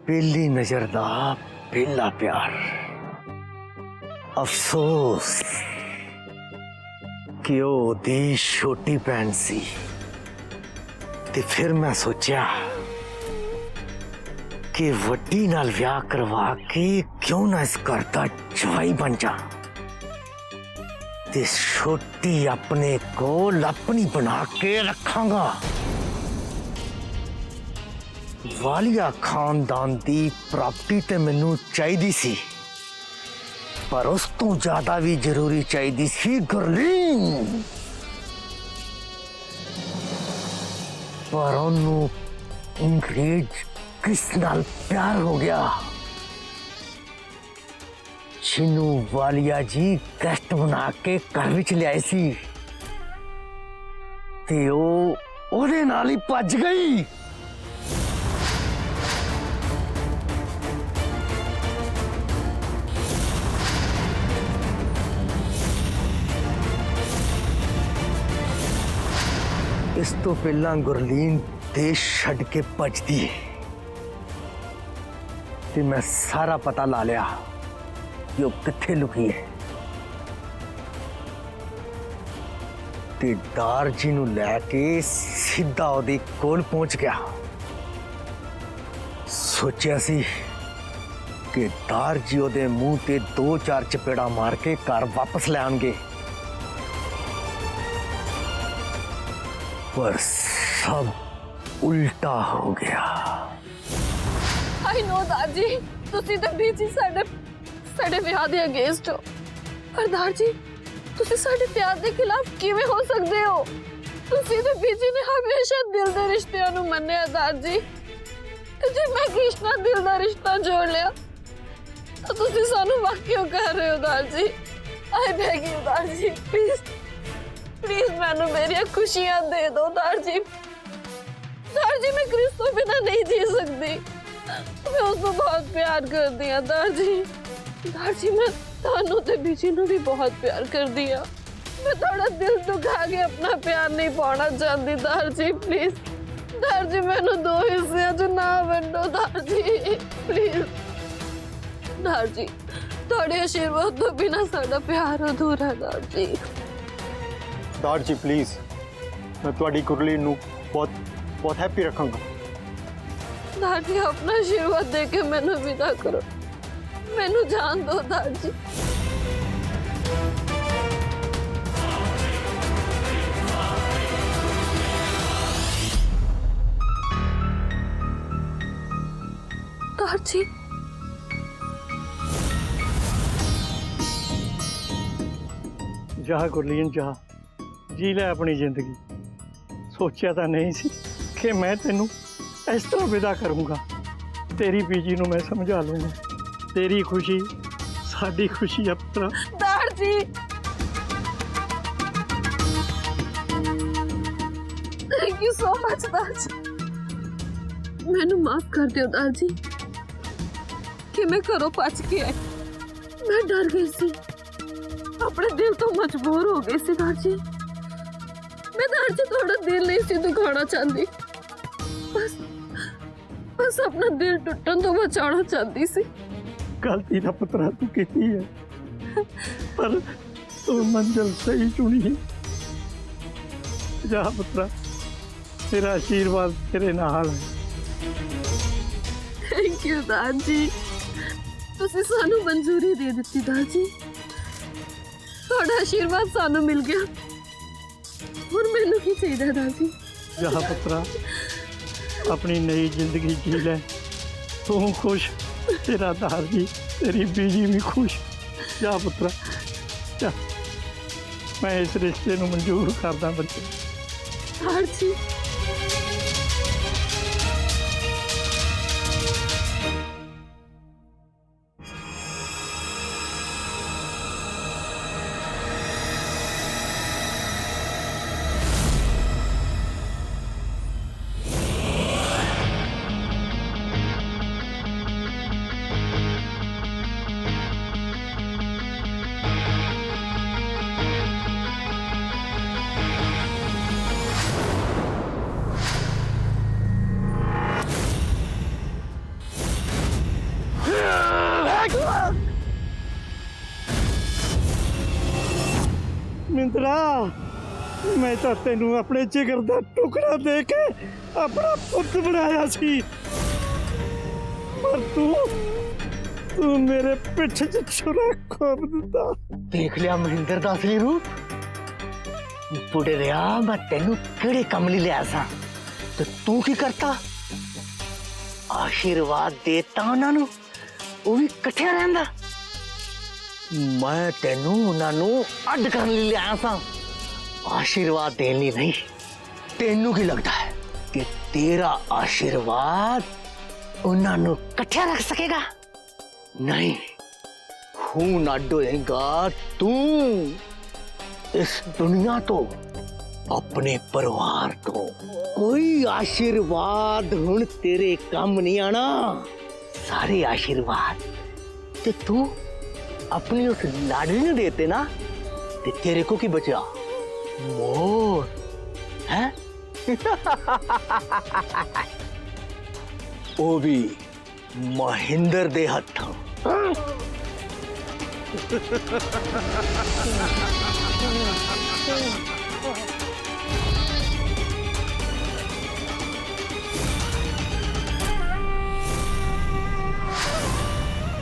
पहली नजर दा पहला प्यार। अफसोस कि ओदी छोटी भैन सी। ते फिर मैं सोचा कि वड्डी नाल ब्याह करवा के क्यों ना इस घर दा जवाई बन जा ते छोटी अपने कोल अपनी बना के रखांगा। वालिया खानदान दी प्रॉपर्टी ते मैनू चाहिदी सी, पर उस तो ज्यादा भी जरूरी चाहिदी सी गुरलीन। पर ओनू अंग्रेज किस नाल प्यार हो गया जिन्नू वालिया जी गेस्ट बना के घर विच लियाए सी ते ओदे नाल ही भज गई। इस तो पहला गुरलीन देश छड़ के भजदी ते मैं सारा पता ला लिया कि वो कित्थे लुकी है ते दार जी नू लैके सीधा ओदे कोल पहुंच गया। सोचा सी कि दार जी ओदे मुंह ते 2-4 चपेड़ा मार के घर वापस ले आएंगे, पर सब उल्टा हो गया। आई नो दादी, तुसी तो बीजी साडे विआह दे अगेंस्ट हो, पर दार जी तुसी साडे प्यार दे खिलाफ किवें हो सकदे हो? तुसी ते बीजी ने हमेशा दिल दे रिश्तियां नू मन्निया दार जी, ते जे मैं कृष्णा दिल दा रिश्ता जोड़ लिया तो तुसी सानू वाह क्यों कह रहे हो दार जी? आई बेग यू दार जी, प्लीज प्लीज मैनू मेरी खुशियां दे दो दार जी। दार जी मैं क्रिस तो बिना नहीं जी सकती, मैं उसको बहुत प्यार कर दिया दार जी। दार जी मैं तानू ते बीजी नू भी बहुत प्यार कर दिया, मैं थोड़ा दिल दुखा के अपना प्यार नहीं पाना चाहती दार जी। प्लीज दार जी मैनू 2 हिस्से च ना वंडो दार जी, प्लीज दार जी। थोड़े आशीर्वाद तो बिना साडा प्यार अधूरा दार जी। दार जी प्लीज, मैं तुहाडी गुरलीन नू बहुत हैप्पी रखांगा। दार जी अपना आशीर्वाद दे के मैनू विदा करो, मैनू जान दो दार जी। दार जी जा गुरलीन जा, जी ले अपनी जिंदगी। सोचा तो नहीं सी कि मैं तेनू इस तरह विदा करूँगा। तेरी बीजी नू मैं समझा लूँगा, तेरी खुशी साडी खुशी है पुत्रा। दार जी थैंक यू सो मच दार जी, मैनू माफ कर दियो दार जी कि मैं घरों भज के आई। मैं डर गई सी, अपने दिल तो मजबूर हो गई सी दार जी। मैं दार जी थोड़ा दिल नहीं सी दुखाना चाहती, बस अपना दिल टुटन तो बचाना चाहती सी। गलती ना पुत्रा तू की है, पर तू मंजिल सही चुनी है। जा पुत्रा, तेरा आशीर्वाद तेरे नाल है। थैंक यू दार जी, तुसी सानू मंजूरी दे दी दार जी, थोड़ा आशीर्वाद सानू मिल गया। और मैनू की चाहिए दार जी? जा पुत्रा, अपनी नई जिंदगी जी ले, तू खुश, तेरा दार जी तेरी बीजी भी खुश। जा पुत्रा जा, मैं इस रिश्ते नू मंजूर करदा बच्चे। दार जी ਮਹਿੰਦਰਾ ਮੈਂ ਤਾਂ ਤੈਨੂੰ ਆਪਣੇ ਜਿਗਰ ਦਾ ਟੁਕੜਾ ਦੇ ਕੇ ਆਪਣਾ ਪੁੱਤ ਬਣਾਇਆ ਸੀ ਪਰ ਤੂੰ ਮੇਰੇ ਪਿੱਛੇ 'ਚ ਛੁਰਾ ਖੋਪ ਦਿੱਤਾ। ਦੇਖ ਲਿਆ ਮਹਿੰਦਰ ਦਾ ਅਸਲੀ ਰੂਪ। ਬੁੜੇ ਰਿਆ ਮੈਂ ਤੈਨੂੰ ਕਿਹੜੇ ਕੰਮ ਲਈ ਲਿਆ ਸਾਂ ਤੇ ਤੂੰ ਕੀ ਕਰਤਾ? ਆਸ਼ੀਰਵਾਦ ਦੇਤਾ ਉਹਨਾਂ ਨੂੰ, ਉਹ ਵੀ ਇਕੱਠਿਆਂ ਰਹਿੰਦਾ। ਮੈਂ ਤੈਨੂੰ ਉਹਨਾਂ ਨੂੰ ਅੱਡ ਕਰਨ ਲਈ ਲਿਆਇਆ ਸਾਂ, ਆਸ਼ੀਰਵਾਦ ਦੇਣ ਲਈ ਨਹੀਂ। ਤੈਨੂੰ ਕੀ ਲੱਗਦਾ ਹੈ ਕਿ ਤੇਰਾ ਆਸ਼ੀਰਵਾਦ ਉਹਨਾਂ ਨੂੰ ਇਕੱਠਿਆਂ ਰੱਖ ਸਕੇਗਾ? नहीं, खून अड्ड होएगा तू इस दुनिया तो, अपने परिवार तो। कोई आशीर्वाद हुण तेरे काम नहीं आना। सारे आशीर्वाद ते तू अपनी उस लाडली ने देते ना, ते तेरे को की बचा? मोर है वो भी महेंद्र दे हत्थों।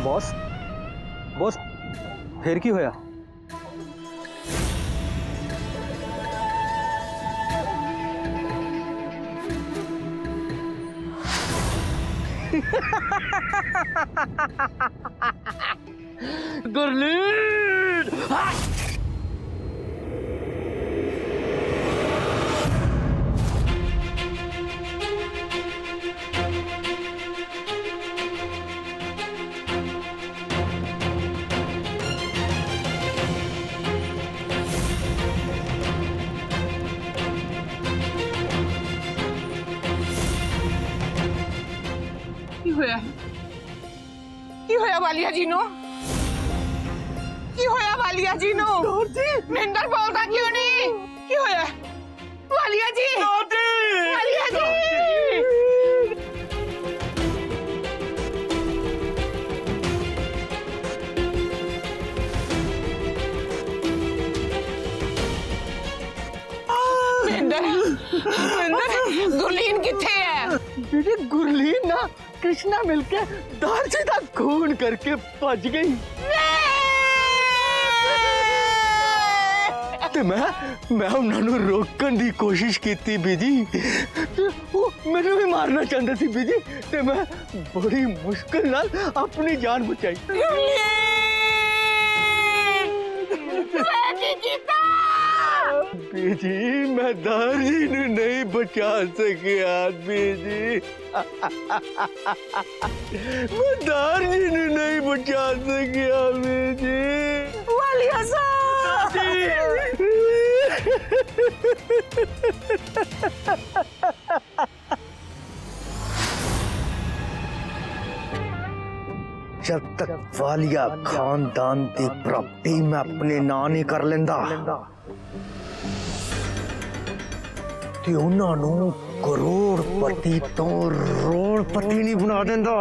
बॉस बॉस फिर की होया? गुरलीन की होया वालिया जी नो? की होया वालिया जी नो? महेंद्र बोलता क्यों नहीं? की होया वालिया जी? वालिया जी महेंद्र गुरलीन किथे है? बेटे गुरलीन ना कृष्णा मिलके दारजी का खून करके भज गई। ते मैं उन्होंने रोकन की कोशिश की बीजी, वो मैंने भी मारना चाहते थे बीजी, ते मैं बड़ी मुश्किल नाल अपनी जान बचाई। बीजी मैं दारजी ने नहीं बचा सकिया बीजी। मैं दारजी ने नहीं बचा सकिया बीजी। वालिया साहब जब तक वालिया खानदान की प्रॉपर्टी मैं अपने नां नहीं कर लेंदा ते उन्हां नूं करोड़पति तो रोड़पति नहीं बना देंदा।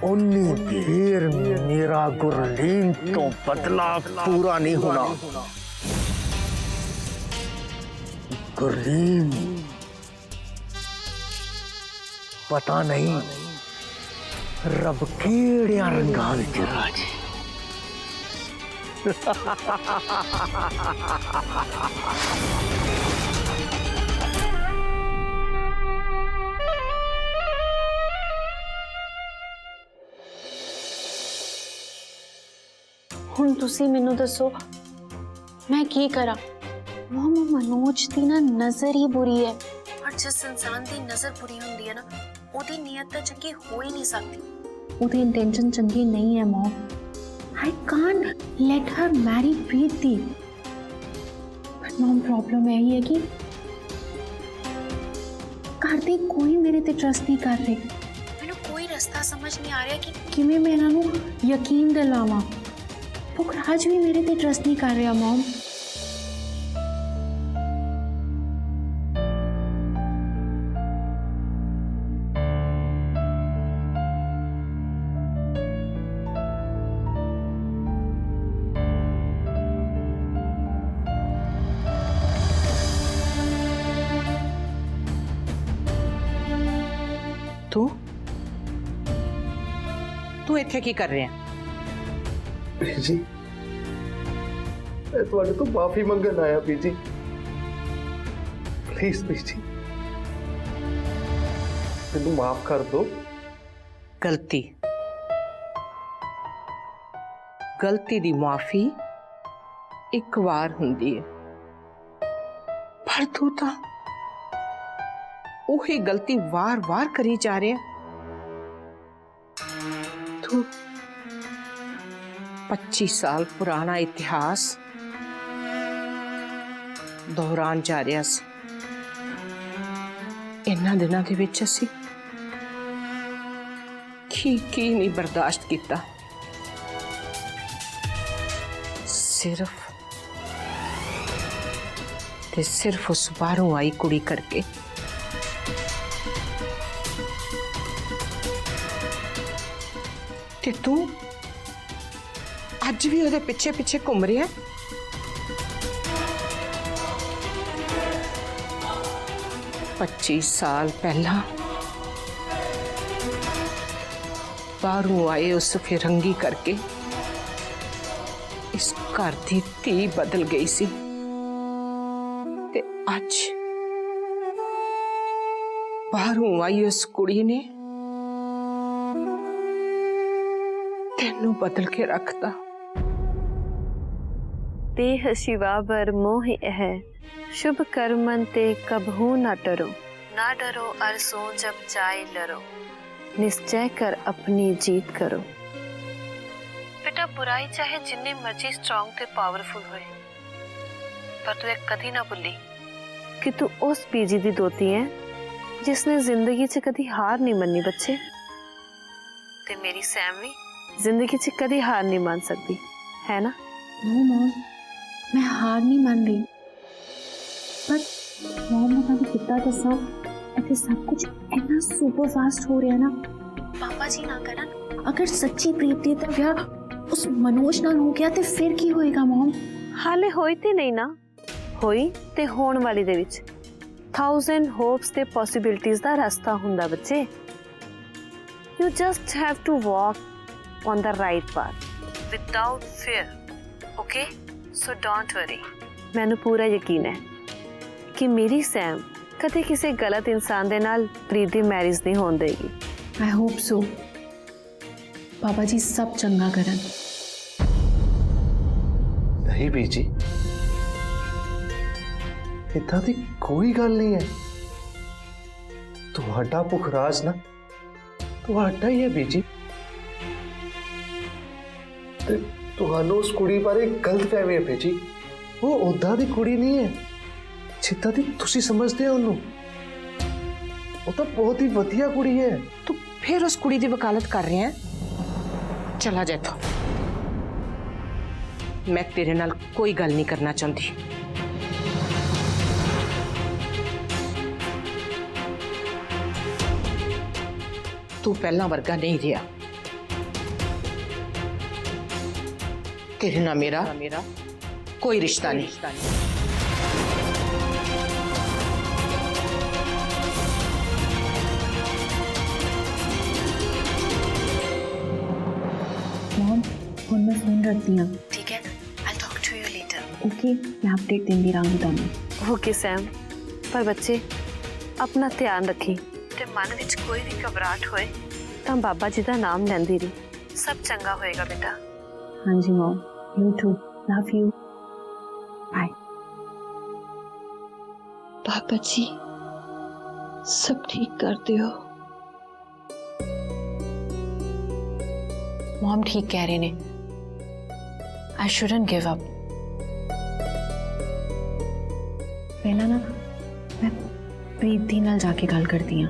उन्नी देर मेरा गुरलीन तो बदला पूरा नहीं होना। गुरलीन पता नहीं रब केड़िया रंगां विच राजे। ਹੁਣ ਤੁਸੀਂ ਮੈਨੂੰ ਦੱਸੋ ਮੈਂ ਕੀ ਕਰਾਂ? ਮਮ ਮਨੋਜ ਦੀ ਨਾ ਨਜ਼ਰ ਹੀ ਬੁਰੀ ਹੈ ਔਰ ਜਿਸ ਇਨਸਾਨ ਦੀ ਨਜ਼ਰ ਬੁਰੀ ਹੁੰਦੀ ਹੈ ਨਾ ਉਹਦੀ ਨੀਅਤ ਤਾਂ ਚੰਗੀ ਹੋ ਹੀ ਨਹੀਂ ਸਕਦੀ। ਉਹਦੀ ਇੰਟੈਂਸ਼ਨ ਚੰਗੀ ਨਹੀਂ ਹੈ ਮਮ। I can't let her marry Preeti. But mom problem यही है कि घर ਦੇ ਕੋਈ ਮੇਰੇ ਤੇ ਟਰਸਟ ਨਹੀਂ ਕਰ ਰਹੇ। ਮੈਨੂੰ ਕੋਈ ਰਸਤਾ ਸਮਝ ਨਹੀਂ ਆ ਰਿਹਾ ਕਿ ਕਿਵੇਂ ਮੈਂ ਇਹਨਾਂ ਨੂੰ ਯਕੀਨ ਦਿਲਾਵਾਂ। ਪੁਖਰਾਜ ਵੀ ਮੇਰੇ ਤੇ ਟਰਸਟ ਨਹੀਂ ਕਰ ਰਿਹਾ ਮਮ। तू इत्थे की कर रहे हैं? बीजी मैं तुहाडे तो माफी मंगन आया बीजी, प्लीज बीजी मैनू माफ कर दो। गलती दी माफी एक बार हुंदी है, पर तू तो वही गलती वार वार करी जा रहे हैं। तू 25 साल पुराना इतिहास दोहरान जा रहा सी। इन्हां दिनां दे विच असीं की नहीं बर्दाश्त किया। सिर्फ उस बाहरों आई कुड़ी करके ते तू अज भी ਉਹਦੇ ਪਿੱਛੇ ਪਿੱਛੇ ਘੁੰਮ ਰਿਹਾ। पच्चीस साल पहला बाहरों आए उस फिरंगी करके इस घर की धी बदल गई सी ते अज बाहरों आई उस कुड़ी ने तेनू बदल के रखता। देह शिवा बर मोह है, शुभ कर्मन ते कबहू ना डरो अर सो जब जाए लरो, निश्चय कर अपनी जीत करो। बेटा बुराई चाहे जिन्नी मर्जी स्ट्रॉन्ग ते पावरफुल होए, पर तू एक कदी ना भुली कि तू उस बीजी दी दोती है जिसने जिंदगी च कदी हार नहीं मन्नी बच्चे। ते मेरी सैम भी जिंदगी च कदी हार नहीं मान सकती है ना। नो मॉम, मैं हार नहीं मान रही, पर मॉम ने कभी कितना दसा ऐसे सब कुछ इतना सुपर फास्ट हो रहा है ना। पापा जी ना करन, अगर सच्ची प्रीति दा ब्याह उस मनोज नाल हो गया ते फिर की होएगा मॉम? हाले होई ते नहीं ना, होई ते होण वाली दे विच 1000 होप्स ते पॉसिबिलिटीज दा रास्ता हुंदा बच्चे। You just have to walk on the right path without fear, okay? So don't worry. मैनू पूरा यकीन है कि मेरी सैम कदे किसी गलत इंसान दे नाल प्रीत दी मैरिज नहीं होण देगी। I hope so. पापा जी सब चंगा करन। नहीं बीजी इतना दी कोई गल नहीं है, तुहाडा पुखराज ना तुहाडा ही है बीजी। ਤੁਹਾਨੂੰ ਉਸ ਕੁੜੀ ਬਾਰੇ ਗਲਤ ਫਹਿਮੀ ਹੈ ਬੇਜੀ, ਉਹ ਉਦਾਂ ਦੀ ਕੁੜੀ ਨਹੀਂ ਹੈ ਜਿੱਦਾਂ ਦੀ ਤੁਸੀਂ ਸਮਝਦੇ ਹੋ ਉਹਨੂੰ। ਉਹ ਤਾਂ ਬਹੁਤ ਹੀ ਵਧੀਆ ਕੁੜੀ ਹੈ। तू फिर उस कुड़ी की वकालत कर रहे हैं? चला जा इत्थों, मैं तेरे नाल कोई गल नहीं करना चाहती। तू पहला वर्गा नहीं रहा, तेरे ना मेरा कोई रिश्ता नहीं। मॉम फोन में फोन रखती हूँ। ठीक है, I'll talk to you later. Okay, मैं अपडेट देंदी रहूंगी तुहानू। ओके सैम, पर बच्चे अपना ध्यान रखी ते मन विच कोई भी घबराहट होए तां बाबा जी दा नाम लैंदी रही, सब चंगा होएगा बेटा। हाँ जी mom, you too, love you, bye. पापा जी सब ठीक कर दियो। मॉम ठीक कह रहे ने, आई शुडंट गिव अप। पहला ना मैं प्रीत दी नाल जाके गल करती हूँ।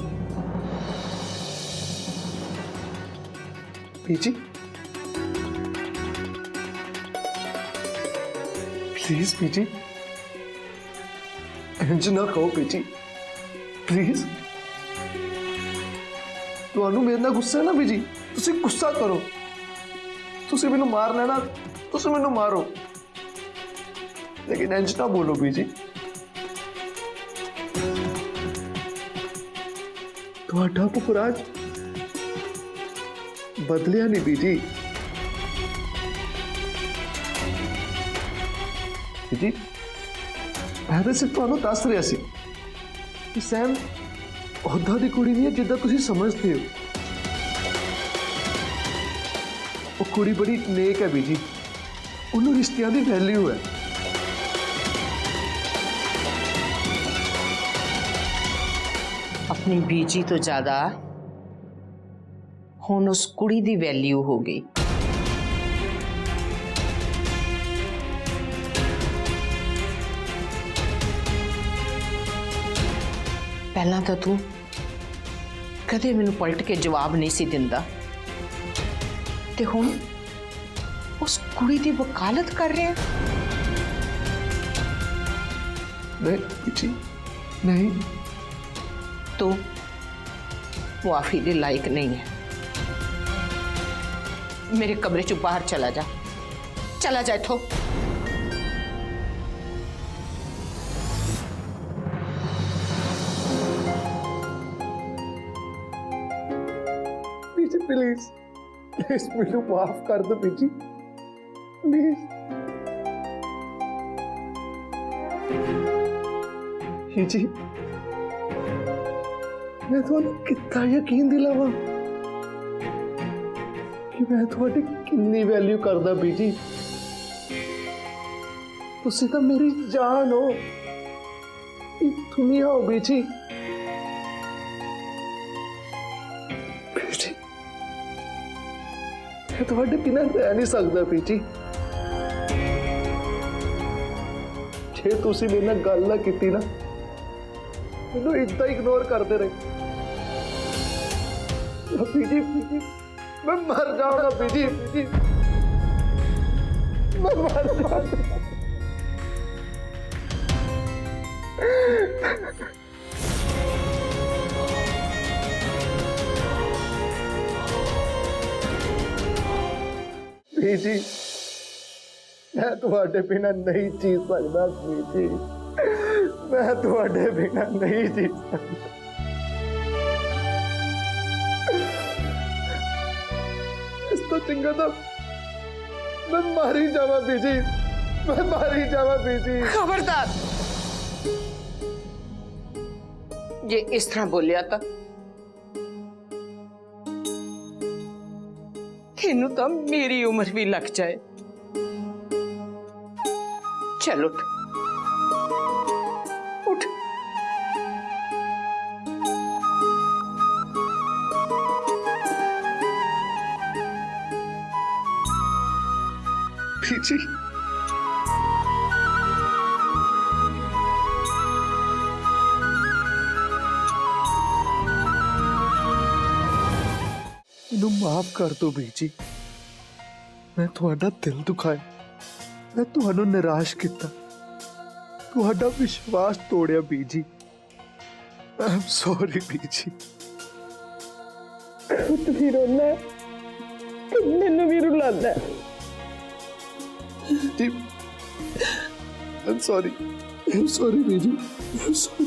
बीजी प्लीज बीजी इंज ना कहो बीजी, प्लीज। ਤੁਹਾਨੂੰ ਮੇਰੇ ਨਾਲ ਗੁੱਸਾ ਹੈ ਨਾ ਬੀਜੀ, ਤੁਸੀਂ ਗੁੱਸਾ ਕਰੋ, ਤੁਸੀਂ ਮੈਨੂੰ ਮਾਰ ਲੈਣਾ, ਤੁਸੀਂ ਮੈਨੂੰ ਮਾਰੋ, ਲੇਕਿਨ ਇੰਜ ਨਾ ਬੋਲੋ ਬੀਜੀ। ਤੁਹਾਡਾ ਪੁਪਰਾਜ ਬਦਲਿਆ ਨਹੀਂ ਬੀਜੀ। ਜੀ ਮੈਂ ਤਾਂ ਸਿਰਫ ਤੁਹਾਨੂੰ ਦੱਸ ਰਿਹਾ ਸੀ ਕਿ ਸੈਮ ਉਹਦਾ ਦੀ ਕੁੜੀ ਨਹੀਂ ਹੈ ਜਿੱਦਾਂ ਤੁਸੀਂ ਸਮਝਦੇ ਹੋ। ਉਹ ਕੁੜੀ ਬੜੀ ਨੇਕ ਹੈ ਬੀਜੀ, ਉਹਨੂੰ ਰਿਸ਼ਤਿਆਂ ਦੀ ਵੈਲਿਊ ਹੈ। अपनी बीजी तो ज्यादा हुण उस कुड़ी दी वैल्यू हो गई। पहला तो तू कदे मैनू पलट के जवाब नहीं सी दिंदा ते हुण उस कुड़ी दी वकालत कर रहे हैं। नहीं बीजी नहीं, तो मुआफी के लायक नहीं है। मेरे कमरे चो बाहर चला जा, चला जा इथों। बीजी प्लीज प्लीज मुझे माफ कर दो बीजी प्लीज। बीजी मैं ਤੁਹਾਨੂੰ ਕਿੱਦਾਂ ਯਕੀਨ ਦਿਲਾਵਾਂ ਕਿ ਮੈਂ ਤੁਹਾਡੀ ਕਿੰਨੀ ਵੈਲਿਊ ਕਰਦਾ ਬੀਜੀ। ਤੁਸੀਂ ਤਾਂ ਮੇਰੀ ਜਾਨ ਹੋ, ਇਹ ਦੁਨੀਆ ਹੋ ਬੀਜੀ। ਬੀਜੀ ਮੈਂ ਤੁਹਾਡੇ ਬਿਨਾਂ ਰਹਿ ਨਹੀਂ ਸਕਦਾ ਬੀਜੀ। ਜੇ ਤੁਸੀਂ ਮੇਰੇ ਨਾਲ ਗੱਲ ਨਾ ਕੀਤੀ ਨਾ, ਮੈਨੂੰ ਇਦਾਂ ਇਗਨੋਰ ਕਰਦੇ ਰਹੇ, बीजी बीजी मैं मर जाऊंगा बीजी बीजी मैं मर जाऊंगा। बीजी मैं तुम्हारे बिना नहीं जी सकता बीजी, मैं तुम्हारे बिना नहीं जी सकता। तो चंगा था मैं मारी जावा बीजी, मैं मारी जावा बीजी। खबरदार, ये इस तरह बोलिया था तेनू तो मेरी उम्र भी लग जाए। चल उठ उठ। बीजी इन्हू माफ कर दो बीजी, मैं तुहाडा दिल दुखाया, मैं तुहानू निराश किया, तुहाडा विश्वास तोड़िया बीजी। आई एम सॉरी बीजी। तू भी रोना है, मैनू भी रुलाना है। I'm sorry. I'm sorry, busy. I'm sorry.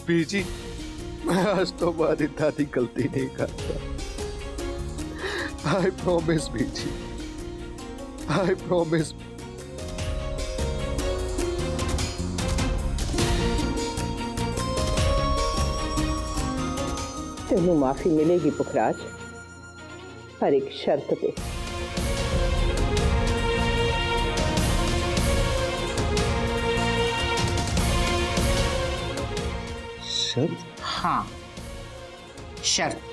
बीजी, मैं आज तो बाद इतना दी गलती नहीं करता। I promise, busy. I promise। तेनू माफी मिलेगी पुखराज, पर एक शर्त पे। शर्त? हाँ, शर्त।